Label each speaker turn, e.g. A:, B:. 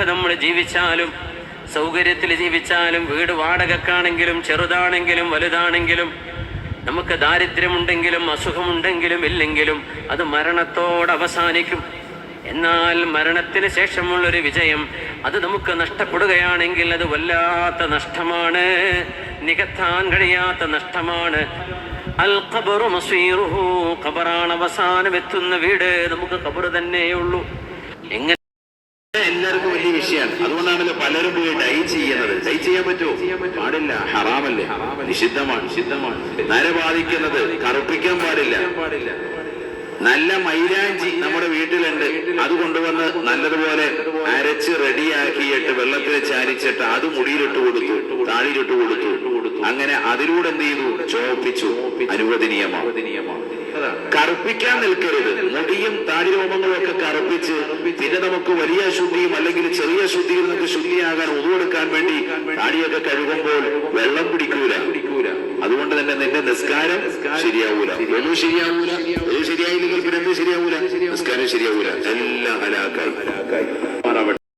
A: എവിടെയൊക്കെ നമ്മൾ ജീവിച്ചാലും, സൗകര്യത്തിൽ ജീവിച്ചാലും, വീട് വാടകക്കാണെങ്കിലും ചെറുതാണെങ്കിലും വലുതാണെങ്കിലും, നമുക്ക് ദാരിദ്ര്യമുണ്ടെങ്കിലും അസുഖമുണ്ടെങ്കിലും ഇല്ലെങ്കിലും അത് മരണത്തോട് അവസാനിക്കും. എന്നാൽ മരണത്തിന് ശേഷമുള്ളൊരു വിജയം അത് നമുക്ക് നഷ്ടപ്പെടുകയാണെങ്കിൽ അത് വല്ലാത്ത നഷ്ടമാണ്, നികത്താൻ കഴിയാത്ത നഷ്ടമാണ്. അൽ ഖബറു മസീറുഹു, ഖബറാണ് അവസാനം എത്തുന്ന വീട്. നമുക്ക് ഖബർ തന്നെയുള്ളൂ. എങ്ങനെ
B: എല്ലാവർക്കും വലിയ വിഷയമാണ്. അതുകൊണ്ടാണല്ലോ പലരും പോയി ഡൈ ചെയ്യുന്നത്. ഡൈ ചെയ്യാൻ പറ്റുമോ? പാടില്ല, ഹറാമല്ലേ, നിഷിദ്ധമാണ്. നര ബാധിക്കുന്നത്, കറുപ്പിക്കാൻ പാടില്ല. നല്ല മൈലാഞ്ചി നമ്മുടെ വീട്ടിലുണ്ട്, അത് കൊണ്ടുവന്ന് നല്ലതുപോലെ അരച്ച് റെഡിയാക്കിയിട്ട് വെള്ളത്തിൽ ചാരിച്ചിട്ട് അത് മുടിയിലിട്ട് കൊടുത്തു, താടിയിലിട്ട് കൊടുത്തു. അങ്ങനെ അതിലൂടെ എന്ത് ചെയ്തു? ചോപ്പിച്ചു. അനുവദനീയമാണ്. കറുപ്പിക്കാൻ നിൽക്കരുത്. മുടിയും താടിരോമങ്ങളും ഒക്കെ കറുപ്പിച്ച് പിന്നെ നമുക്ക് വലിയ ശുദ്ധിയും അല്ലെങ്കിൽ ചെറിയ ശുദ്ധിയിൽ നമുക്ക് ശുദ്ധിയാകാൻ ഉതുവെടുക്കാൻ വേണ്ടി താടിയൊക്കെ കഴുകുമ്പോൾ വെള്ളം പിടിക്കൂല. അതുകൊണ്ട് തന്നെ നിന്റെ നിസ്കാരം ശരിയാവൂല, ഒന്നും ശരിയാവൂല. ശരിയായില്ലെങ്കിൽ പിന്നെ എന്ത് ശരിയാവൂല? നിസ്കാരം ശരിയാവൂല, എല്ലാം ഹലാക്കായി.